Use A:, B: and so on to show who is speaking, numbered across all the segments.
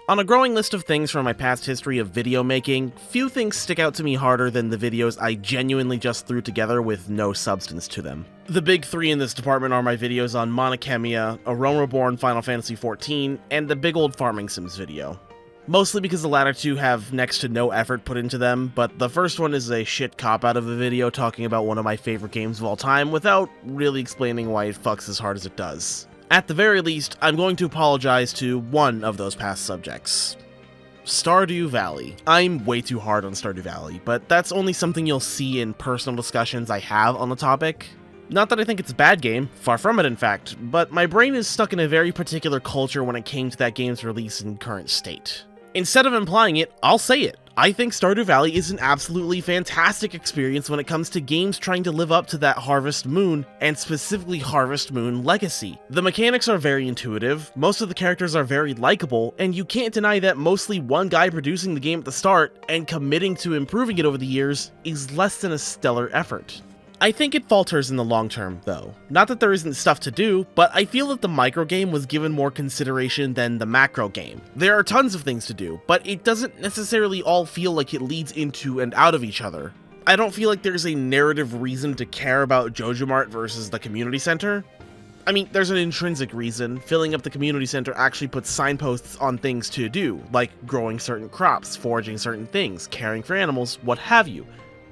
A: On a growing list of things from my past history of video making, few things stick out to me harder than the videos I genuinely just threw together with no substance to them. The big three in this department are my videos on Monochemia, A Realm Reborn Final Fantasy XIV, and the big old Farming Sims video. Mostly because the latter two have next to no effort put into them, but the first one is a shit cop-out of a video talking about one of my favorite games of all time without really explaining why it fucks as hard as it does. At the very least, I'm going to apologize to one of those past subjects. Stardew Valley. I'm way too hard on Stardew Valley, but that's only something you'll see in personal discussions I have on the topic. Not that I think it's a bad game, far from it in fact, but my brain is stuck in a very particular culture when it came to that game's release in current state. Instead of implying it, I'll say it. I think Stardew Valley is an absolutely fantastic experience when it comes to games trying to live up to that Harvest Moon, and specifically Harvest Moon legacy. The mechanics are very intuitive, most of the characters are very likable, and you can't deny that mostly one guy producing the game at the start and committing to improving it over the years is less than a stellar effort. I think it falters in the long term, though. Not that there isn't stuff to do, but I feel that the micro game was given more consideration than the macro game. There are tons of things to do, but it doesn't necessarily all feel like it leads into and out of each other. I don't feel like there's a narrative reason to care about Jojo Mart versus the community center. I mean, there's an intrinsic reason. Filling up the community center actually puts signposts on things to do, like growing certain crops, foraging certain things, caring for animals, what have you.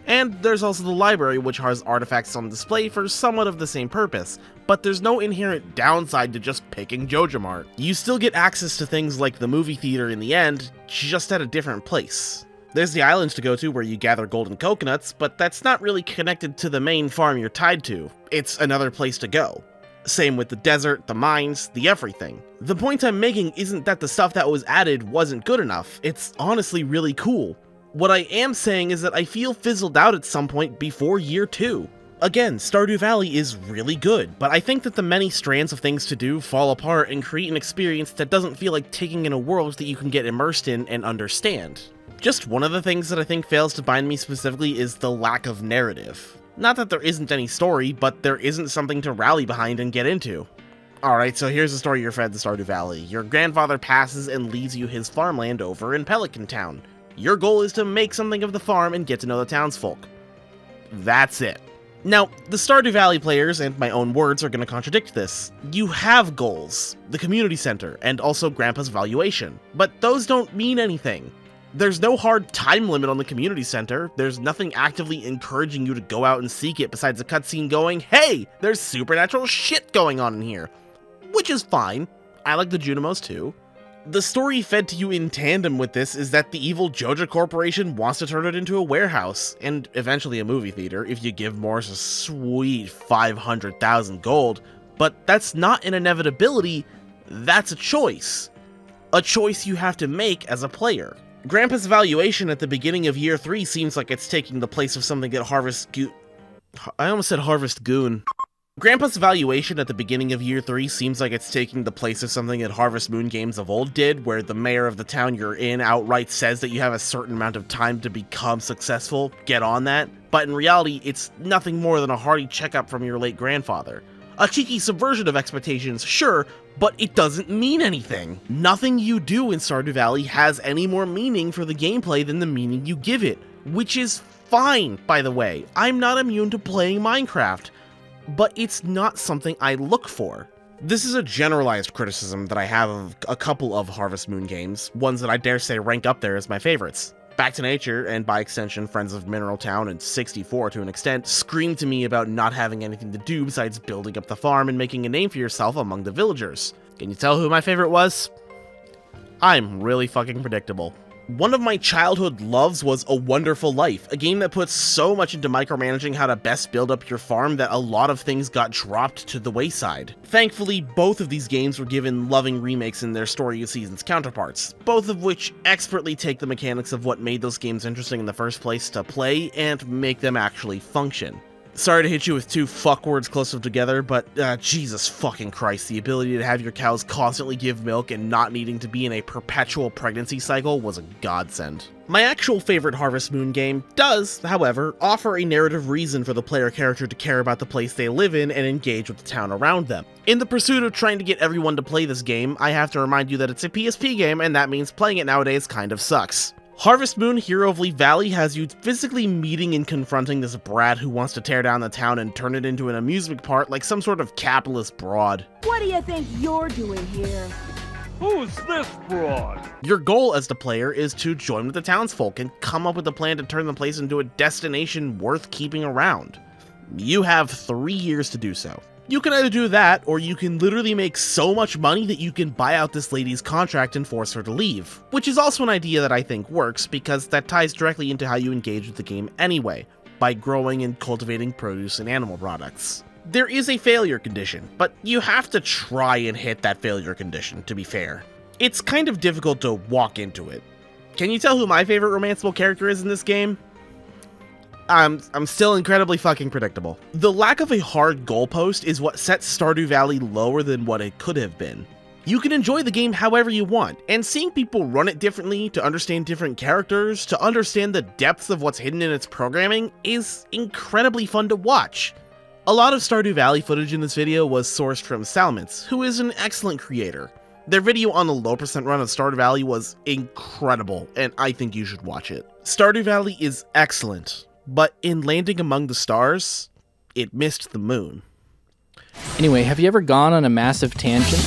A: And there's also the library, which has artifacts on display for somewhat of the same purpose, but there's no inherent downside to just picking Jojo Mart. You still get access to things like the movie theater in the end, just at a different place. There's the islands to go to where you gather golden coconuts, but that's not really connected to the main farm you're tied to. It's another place to go. Same with the desert, the mines, the everything. The point I'm making isn't that the stuff that was added wasn't good enough, it's honestly really cool. What I am saying is that I feel fizzled out at some point before year 2. Again, Stardew Valley is really good, but I think that the many strands of things to do fall apart and create an experience that doesn't feel like taking in a world that you can get immersed in and understand. Just one of the things that I think fails to bind me specifically is the lack of narrative. Not that there isn't any story, but there isn't something to rally behind and get into. Alright, so here's the story you're fed in Stardew Valley. Your grandfather passes and leaves you his farmland over in Pelican Town. Your goal is to make something of the farm and get to know the townsfolk. That's it. Now, the Stardew Valley players and my own words are going to contradict this. You have goals, the community center, and also Grandpa's valuation, but those don't mean anything. There's no hard time limit on the community center, there's nothing actively encouraging you to go out and seek it besides a cutscene going, hey, there's supernatural shit going on in here. Which is fine. I like the Junimos too. The story fed to you in tandem with this is that the evil Joja Corporation wants to turn it into a warehouse, and eventually a movie theater if you give Morris a sweet 500,000 gold, but that's not an inevitability, that's a choice. A choice you have to make as a player. Grandpa's valuation at the beginning of year 3 seems like it's taking the place of something that I almost said Harvest Goon. Grandpa's valuation at the beginning of year 3 seems like it's taking the place of something that Harvest Moon games of old did, where the mayor of the town you're in outright says that you have a certain amount of time to become successful, get on that, but in reality it's nothing more than a hearty checkup from your late grandfather. A cheeky subversion of expectations, sure, but it doesn't mean anything. Nothing you do in Stardew Valley has any more meaning for the gameplay than the meaning you give it, which is fine, by the way. I'm not immune to playing Minecraft. But it's not something I look for. This is a generalized criticism that I have of a couple of Harvest Moon games, ones that I dare say rank up there as my favorites. Back to Nature, and by extension Friends of Mineral Town and 64 to an extent, scream to me about not having anything to do besides building up the farm and making a name for yourself among the villagers. Can you tell who my favorite was? I'm really fucking predictable. One of my childhood loves was A Wonderful Life, a game that puts so much into micromanaging how to best build up your farm that a lot of things got dropped to the wayside. Thankfully, both of these games were given loving remakes in their story season's counterparts, both of which expertly take the mechanics of what made those games interesting in the first place to play and make them actually function. Sorry to hit you with two fuck words close up together, but Jesus fucking Christ, the ability to have your cows constantly give milk and not needing to be in a perpetual pregnancy cycle was a godsend. My actual favorite Harvest Moon game does, however, offer a narrative reason for the player character to care about the place they live in and engage with the town around them. In the pursuit of trying to get everyone to play this game, I have to remind you that it's a PSP game, and that means playing it nowadays kind of sucks. Harvest Moon Hero of Lee Valley has you physically meeting and confronting this brat who wants to tear down the town and turn it into an amusement park like some sort of capitalist broad.
B: What do you think you're doing here?
C: Who's this broad?
A: Your goal as the player is to join with the townsfolk and come up with a plan to turn the place into a destination worth keeping around. You have 3 years to do so. You can either do that, or you can literally make so much money that you can buy out this lady's contract and force her to leave, which is also an idea that I think works because that ties directly into how you engage with the game anyway, by growing and cultivating produce and animal products. There is a failure condition, but you have to try and hit that failure condition, to be fair. It's kind of difficult to walk into it. Can you tell who my favorite romanceable character is in this game? I'm still incredibly fucking predictable. The lack of a hard goalpost is what sets Stardew Valley lower than what it could have been. You can enjoy the game however you want, and seeing people run it differently, to understand different characters, to understand the depths of what's hidden in its programming, is incredibly fun to watch. A lot of Stardew Valley footage in this video was sourced from Salmons, who is an excellent creator. Their video on the low percent run of Stardew Valley was incredible, and I think you should watch it. Stardew Valley is excellent, but in landing among the stars, it missed the moon.
D: Anyway, have you ever gone on a massive tangent?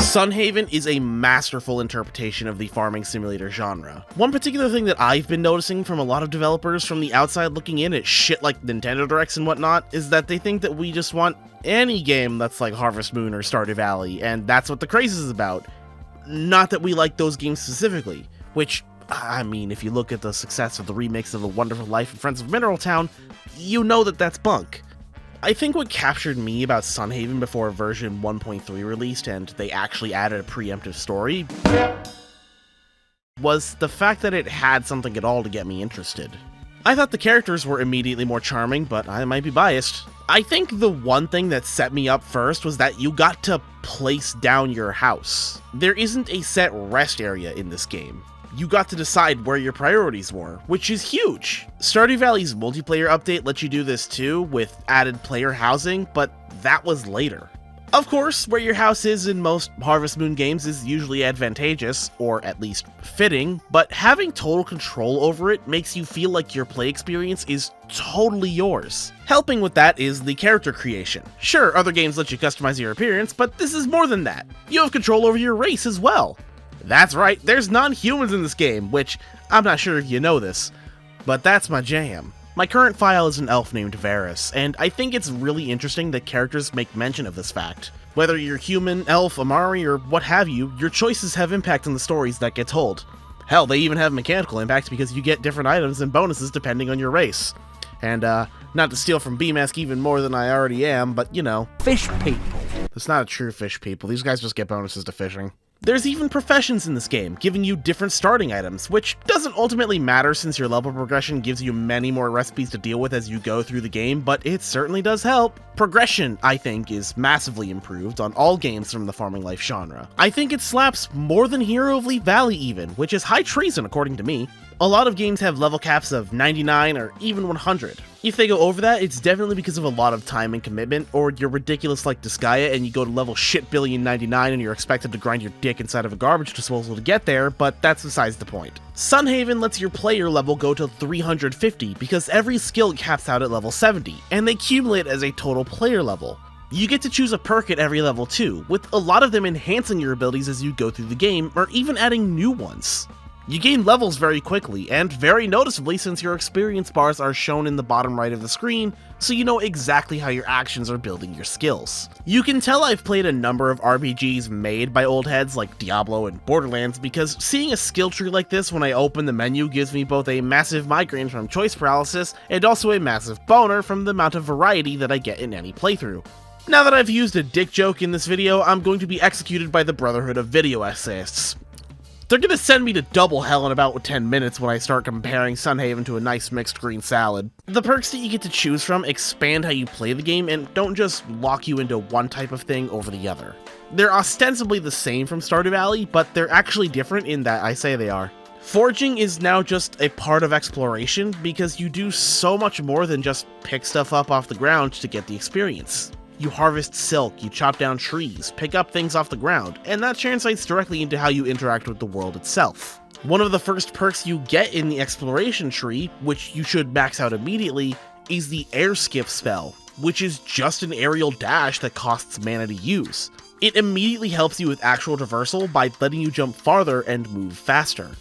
A: Sunhaven is a masterful interpretation of the farming simulator genre. One particular thing that I've been noticing from a lot of developers from the outside looking in at shit like Nintendo Directs and whatnot is that they think that we just want any game that's like Harvest Moon or Stardew Valley, and that's what the craze is about. Not that we like those games specifically, which, I mean, if you look at the success of the remix of The Wonderful Life and Friends of Mineral Town, you know that that's bunk. I think what captured me about Sunhaven before version 1.3 released and they actually added a preemptive story was the fact that it had something at all to get me interested. I thought the characters were immediately more charming, but I might be biased. I think the one thing that set me up first was that you got to place down your house. There isn't a set rest area in this game. You got to decide where your priorities were, which is huge. Stardew Valley's multiplayer update lets you do this too, with added player housing, but that was later. Of course, where your house is in most Harvest Moon games is usually advantageous, or at least fitting, but having total control over it makes you feel like your play experience is totally yours. Helping with that is the character creation. Sure, other games let you customize your appearance, but this is more than that. You have control over your race as well. That's right, there's non-humans in this game, which I'm not sure if you know this, but that's my jam. My current file is an elf named Varys, and I think it's really interesting that characters make mention of this fact. Whether you're human, elf, Amari, or what have you, your choices have impact on the stories that get told. Hell, they even have mechanical impact because you get different items and bonuses depending on your race. And, not to steal from B-Mask even more than I already am, but you know.
D: Fish people.
A: That's not a true fish people, these guys just get bonuses to fishing. There's even professions in this game, giving you different starting items, which doesn't ultimately matter since your level progression gives you many more recipes to deal with as you go through the game, but it certainly does help. Progression, I think, is massively improved on all games from the farming life genre. I think it slaps more than Hero of Lee Valley even, which is high treason according to me. A lot of games have level caps of 99 or even 100. If they go over that, it's definitely because of a lot of time and commitment, or you're ridiculous like Disgaea and you go to level shitbillion99 and you're expected to grind your dick inside of a garbage disposal to get there, but that's besides the point. Sunhaven lets your player level go to 350 because every skill caps out at level 70, and they accumulate as a total player level. You get to choose a perk at every level too, with a lot of them enhancing your abilities as you go through the game, or even adding new ones. You gain levels very quickly, and very noticeably since your experience bars are shown in the bottom right of the screen, so you know exactly how your actions are building your skills. You can tell I've played a number of RPGs made by old heads like Diablo and Borderlands because seeing a skill tree like this when I open the menu gives me both a massive migraine from choice paralysis and also a massive boner from the amount of variety that I get in any playthrough. Now that I've used a dick joke in this video, I'm going to be executed by the Brotherhood of Video Essayists. They're gonna send me to double hell in about 10 minutes when I start comparing Sunhaven to a nice mixed green salad. The perks that you get to choose from expand how you play the game and don't just lock you into one type of thing over the other. They're ostensibly the same from Stardew Valley, but they're actually different in that I say they are. Foraging is now just a part of exploration because you do so much more than just pick stuff up off the ground to get the experience. You harvest silk, you chop down trees, pick up things off the ground, and that translates directly into how you interact with the world itself. One of the first perks you get in the exploration tree, which you should max out immediately, is the air skip spell, which is just an aerial dash that costs mana to use. It immediately helps you with actual traversal by letting you jump farther and move faster.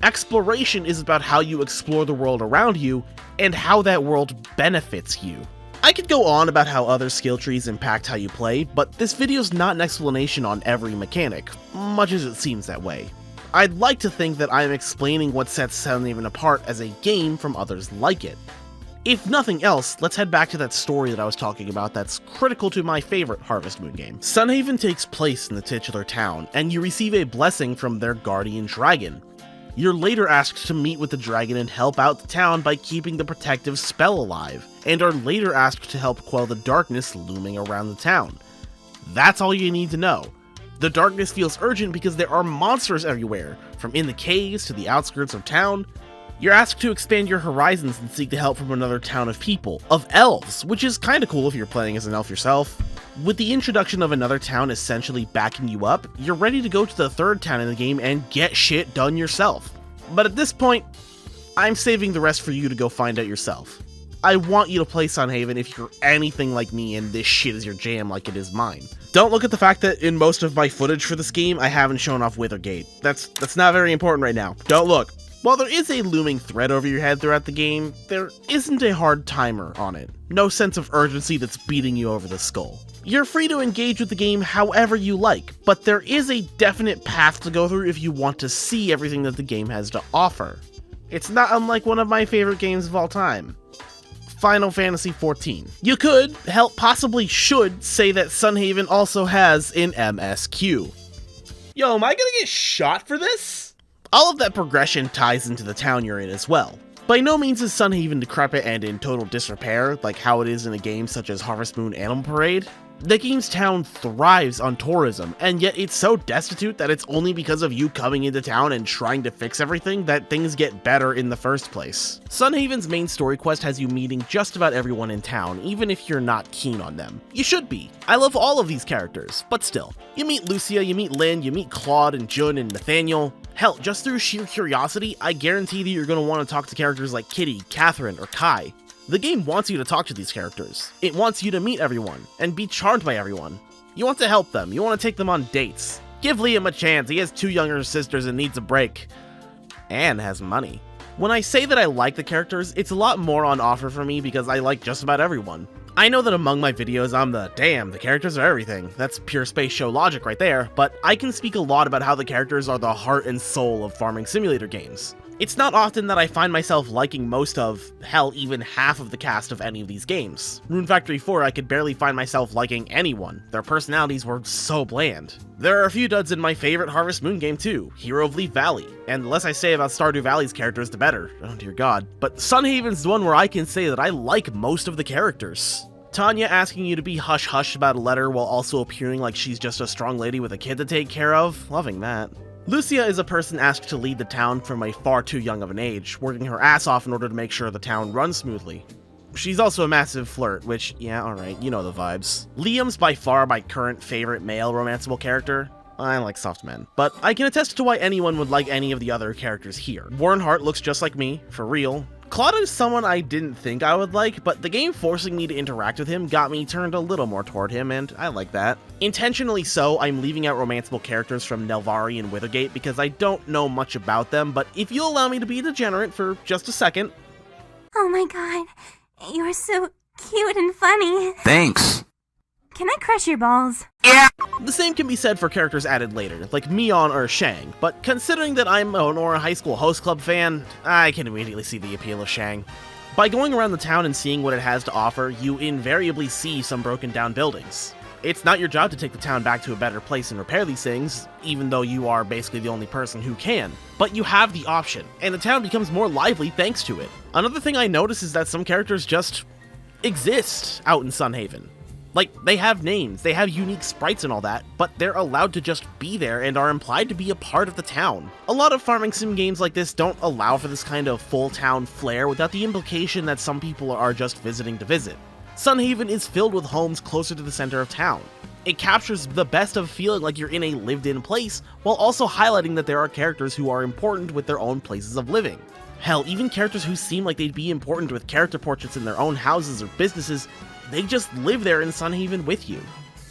A: Exploration is about how you explore the world around you, and how that world benefits you. I could go on about how other skill trees impact how you play, but this video's not an explanation on every mechanic, much as it seems that way. I'd like to think that I am explaining what sets Sunhaven apart as a game from others like it. If nothing else, let's head back to that story that I was talking about that's critical to my favorite Harvest Moon game. Sunhaven takes place in the titular town, and you receive a blessing from their guardian dragon. You're later asked to meet with the dragon and help out the town by keeping the protective spell alive, and are later asked to help quell the darkness looming around the town. That's all you need to know. The darkness feels urgent because there are monsters everywhere, from in the caves to the outskirts of town. You're asked to expand your horizons and seek the help from another town of people, of elves, which is kinda cool if you're playing as an elf yourself. With the introduction of another town essentially backing you up, you're ready to go to the third town in the game and get shit done yourself. But at this point, I'm saving the rest for you to go find out yourself. I want you to play Sunhaven if you're anything like me and this shit is your jam like it is mine. Don't look at the fact that in most of my footage for this game, I haven't shown off Withergate. That's not very important right now. Don't look. While there is a looming threat over your head throughout the game, there isn't a hard timer on it. No sense of urgency that's beating you over the skull. You're free to engage with the game however you like, but there is a definite path to go through if you want to see everything that the game has to offer. It's not unlike one of my favorite games of all time, Final Fantasy XIV. You could, hell possibly should, say that Sunhaven also has an MSQ. Yo, am I gonna get shot for this? All of that progression ties into the town you're in as well. By no means is Sunhaven decrepit and in total disrepair, like how it is in a game such as Harvest Moon Animal Parade. The game's town thrives on tourism, and yet it's so destitute that it's only because of you coming into town and trying to fix everything that things get better in the first place. Sunhaven's main story quest has you meeting just about everyone in town, even if you're not keen on them. You should be. I love all of these characters, but still. You meet Lucia, you meet Lynn, you meet Claude and Jun and Nathaniel. Hell, just through sheer curiosity, I guarantee that you're going to want to talk to characters like Kitty, Catherine, or Kai. The game wants you to talk to these characters. It wants you to meet everyone, and be charmed by everyone. You want to help them, you want to take them on dates. Give Liam a chance, he has 2 younger sisters and needs a break. And has money. When I say that I like the characters, it's a lot more on offer for me because I like just about everyone. I know that among my videos I'm the, damn, the characters are everything. That's pure space show logic right there, but I can speak a lot about how the characters are the heart and soul of farming simulator games. It's not often that I find myself liking most of, hell, even half of the cast of any of these games. Rune Factory 4, I could barely find myself liking anyone. Their personalities were so bland. There are a few duds in my favorite Harvest Moon game too, Hero of Leaf Valley, and the less I say about Stardew Valley's characters, the better. Oh dear god. But Sunhaven's the one where I can say that I like most of the characters. Tanya asking you to be hush-hush about a letter while also appearing like she's just a strong lady with a kid to take care of, loving that. Lucia is a person asked to lead the town from a far too young of an age, working her ass off in order to make sure the town runs smoothly. She's also a massive flirt, which, yeah, alright, you know the vibes. Liam's by far my current favorite male romanceable character. I like soft men, but I can attest to why anyone would like any of the other characters here. Warren Hart looks just like me, for real. Claude is someone I didn't think I would like, but the game forcing me to interact with him got me turned a little more toward him, and I like that. Intentionally so, I'm leaving out romanceable characters from Nelvari and Withergate because I don't know much about them, but if you'll allow me to be degenerate for just a second.
E: Oh my god, you're so cute and funny.
F: Thanks.
E: Can I crush your balls?
A: The same can be said for characters added later, like Mion or Shang, but considering that I'm an Honora High School Host Club fan, I can immediately see the appeal of Shang. By going around the town and seeing what it has to offer, you invariably see some broken down buildings. It's not your job to take the town back to a better place and repair these things, even though you are basically the only person who can. But you have the option, and the town becomes more lively thanks to it. Another thing I notice is that some characters just exist out in Sunhaven. Like, they have names, they have unique sprites and all that, but they're allowed to just be there and are implied to be a part of the town. A lot of farming sim games like this don't allow for this kind of full town flair without the implication that some people are just visiting to visit. Sunhaven is filled with homes closer to the center of town. It captures the best of feeling like you're in a lived-in place, while also highlighting that there are characters who are important with their own places of living. Hell, even characters who seem like they'd be important with character portraits in their own houses or businesses, they just live there in Sunhaven with you.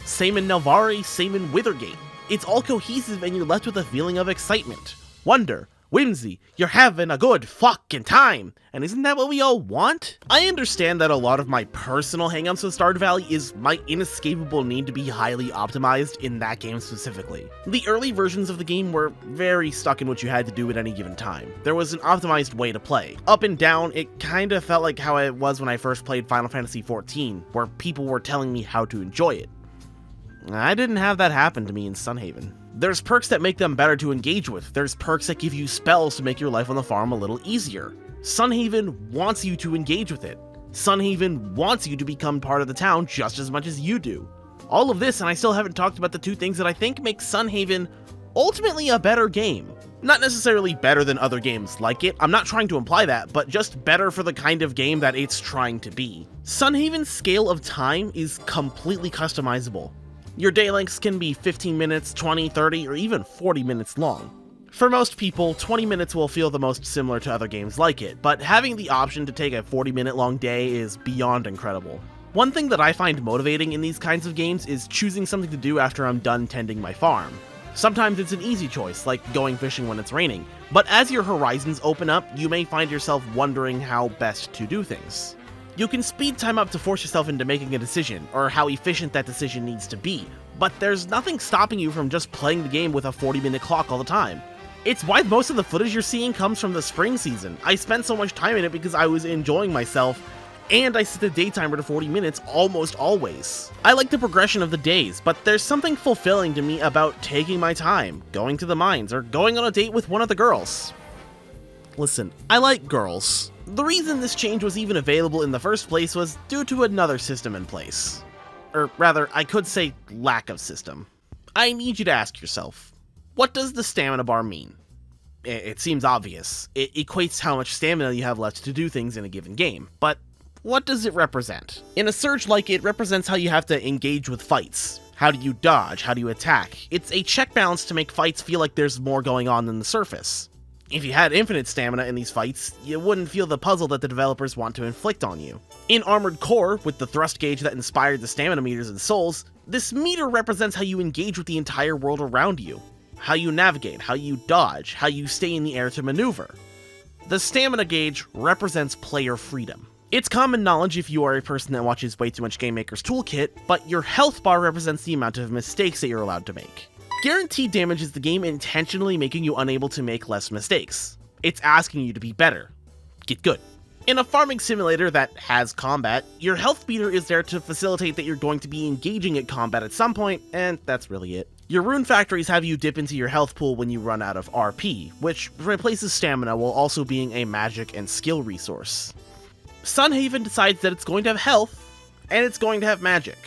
A: Same in Nelvari, same in Withergate. It's all cohesive and you're left with a feeling of excitement, wonder, whimsy. You're having a good fucking time! And isn't that what we all want? I understand that a lot of my personal hangups with Stardew Valley is my inescapable need to be highly optimized in that game specifically. The early versions of the game were very stuck in what you had to do at any given time. There was an optimized way to play. Up and down, it kinda felt like how it was when I first played Final Fantasy XIV, where people were telling me how to enjoy it. I didn't have that happen to me in Sunhaven. There's perks that make them better to engage with. There's perks that give you spells to make your life on the farm a little easier. Sunhaven wants you to engage with it. Sunhaven wants you to become part of the town just as much as you do. All of this, and I still haven't talked about the two things that I think make Sunhaven ultimately a better game. Not necessarily better than other games like it, I'm not trying to imply that, but just better for the kind of game that it's trying to be. Sunhaven's scale of time is completely customizable. Your day lengths can be 15 minutes, 20, 30, or even 40 minutes long. For most people, 20 minutes will feel the most similar to other games like it, but having the option to take a 40-minute long day is beyond incredible. One thing that I find motivating in these kinds of games is choosing something to do after I'm done tending my farm. Sometimes it's an easy choice, like going fishing when it's raining, but as your horizons open up, you may find yourself wondering how best to do things. You can speed time up to force yourself into making a decision, or how efficient that decision needs to be, but there's nothing stopping you from just playing the game with a 40-minute clock all the time. It's why most of the footage you're seeing comes from the spring season. I spent so much time in it because I was enjoying myself, and I set the day timer to 40 minutes almost always. I like the progression of the days, but there's something fulfilling to me about taking my time, going to the mines, or going on a date with one of the girls. Listen, I like girls. The reason this change was even available in the first place was due to another system in place. Or rather, I could say lack of system. I need you to ask yourself, what does the stamina bar mean? It seems obvious. It equates how much stamina you have left to do things in a given game, but what does it represent? In a surge like it represents how you have to engage with fights. How do you dodge? How do you attack? It's a check balance to make fights feel like there's more going on than the surface. If you had infinite stamina in these fights, you wouldn't feel the puzzle that the developers want to inflict on you. In Armored Core, with the thrust gauge that inspired the stamina meters in Souls, this meter represents how you engage with the entire world around you. How you navigate, how you dodge, how you stay in the air to maneuver. The stamina gauge represents player freedom. It's common knowledge if you are a person that watches way too much Game Maker's Toolkit, but your health bar represents the amount of mistakes that you're allowed to make. Guaranteed damage is the game intentionally making you unable to make less mistakes. It's asking you to be better. Get good. In a farming simulator that has combat, your health meter is there to facilitate that you're going to be engaging at combat at some point, and that's really it. Your rune factories have you dip into your health pool when you run out of RP, which replaces stamina while also being a magic and skill resource. Sunhaven decides that it's going to have health, and it's going to have magic.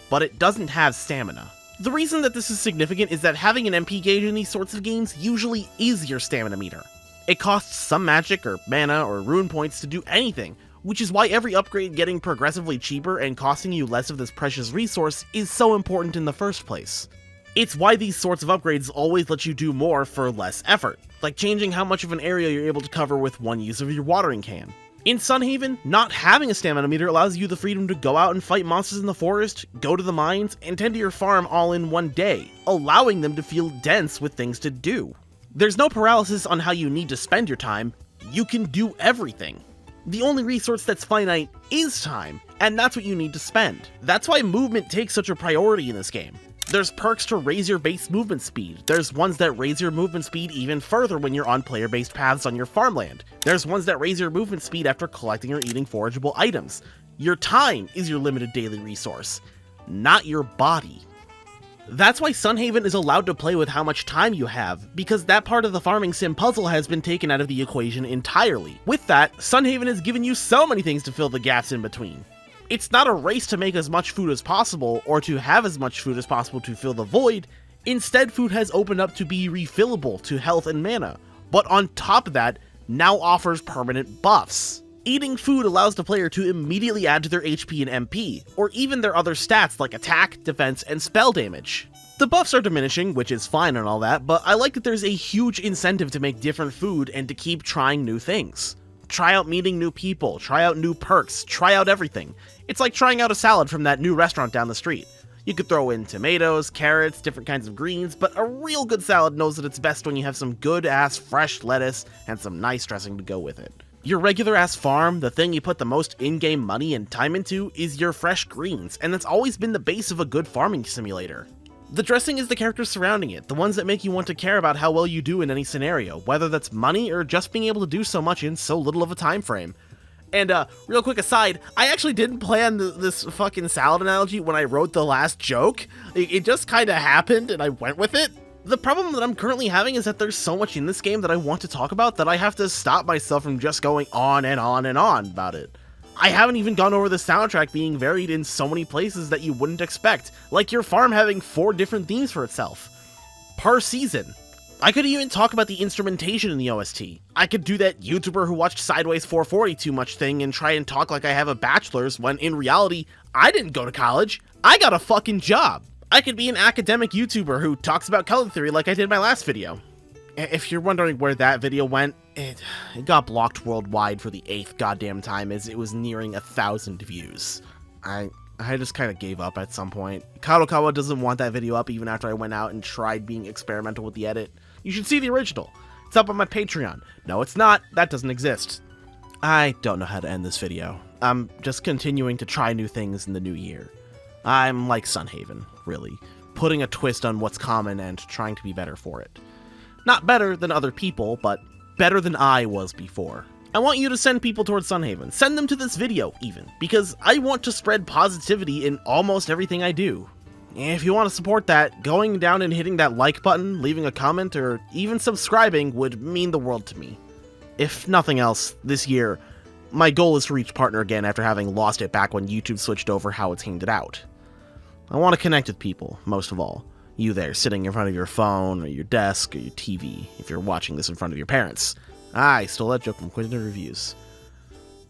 A: But it doesn't have stamina. The reason that this is significant is that having an MP gauge in these sorts of games usually is your stamina meter. It costs some magic or mana or rune points to do anything, which is why every upgrade getting progressively cheaper and costing you less of this precious resource is so important in the first place. It's why these sorts of upgrades always let you do more for less effort, like changing how much of an area you're able to cover with one use of your watering can. In Sunhaven, not having a stamina meter allows you the freedom to go out and fight monsters in the forest, go to the mines, and tend to your farm all in one day, allowing them to feel dense with things to do. There's no paralysis on how you need to spend your time, you can do everything. The only resource that's finite is time, and that's what you need to spend. That's why movement takes such a priority in this game. There's perks to raise your base movement speed. There's ones that raise your movement speed even further when you're on player-based paths on your farmland. There's ones that raise your movement speed after collecting or eating forageable items. Your time is your limited daily resource. not your body. That's why Sunhaven is allowed to play with how much time you have, because that part of the farming sim puzzle has been taken out of the equation entirely. With that, Sunhaven has given you so many things to fill the gaps in between. It's not a race to make as much food as possible, or to have as much food as possible to fill the void. Instead, food has opened up to be refillable to health and mana, but on top of that, now offers permanent buffs. Eating food allows the player to immediately add to their HP and MP, or even their other stats like attack, defense, and spell damage. The buffs are diminishing, which is fine and all that, but I like that there's a huge incentive to make different food and to keep trying new things. Try out meeting new people, try out new perks, try out everything. It's like trying out a salad from that new restaurant down the street. You could throw in tomatoes, carrots, different kinds of greens, but a real good salad knows that it's best when you have some good-ass fresh lettuce and some nice dressing to go with it. Your regular-ass farm, the thing you put the most in-game money and time into, is your fresh greens, and that's always been the base of a good farming simulator. The dressing is the characters surrounding it, the ones that make you want to care about how well you do in any scenario, whether that's money or just being able to do so much in so little of a time frame. And real quick aside, I actually didn't plan this fucking salad analogy when I wrote the last joke. It just kinda happened and I went with it. The problem that I'm currently having is that there's so much in this game that I want to talk about that I have to stop myself from just going on and on and on about it. I haven't even gone over the soundtrack being varied in so many places that you wouldn't expect, like your farm having 4 different themes for itself, per season. I could even talk about the instrumentation in the OST. I could do that YouTuber who watched SADBOIS 440 too much thing and try and talk like I have a bachelor's when in reality, I didn't go to college, I got a fucking job. I could be an academic YouTuber who talks about color theory like I did in my last video. If you're wondering where that video went, it got blocked worldwide for the 8th goddamn time as it was nearing 1,000 views. I just kind of gave up at some point. Kadokawa doesn't want that video up even after I went out and tried being experimental with the edit. You should see the original. It's up on my Patreon. No, it's not. That doesn't exist. I don't know how to end this video. I'm just continuing to try new things in the new year. I'm like Sunhaven, really, putting a twist on what's common and trying to be better for it. Not better than other people, but better than I was before. I want you to send people towards Sunhaven. Send them to this video, even, because I want to spread positivity in almost everything I do. If you want to support that, going down and hitting that like button, leaving a comment, or even subscribing would mean the world to me. If nothing else, this year, my goal is to reach partner again after having lost it back when YouTube switched over how it's handed out. I want to connect with people, most of all. You there, sitting in front of your phone, or your desk, or your TV, if you're watching this in front of your parents. I stole that joke from Quentin Reviews.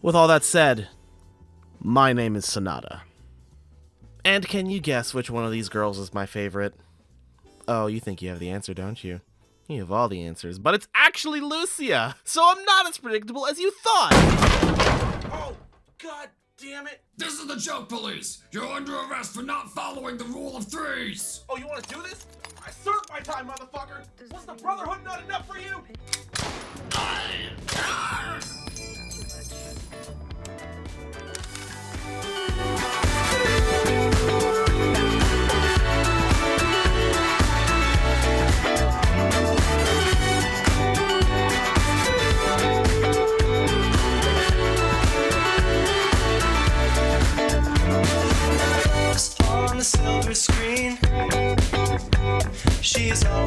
A: With all that said, my name is Sonata. And can you guess which one of these girls is my favorite? Oh, you think you have the answer, don't you? You have all the answers, but it's actually Lucia! So I'm not as predictable as you thought! Oh, god damn it!
F: This is the joke police! You're under arrest for not following the rule of 3s!
A: Oh, you wanna do this? I served my time, motherfucker! Was the Brotherhood not enough for you?
G: On the silver screen, she is all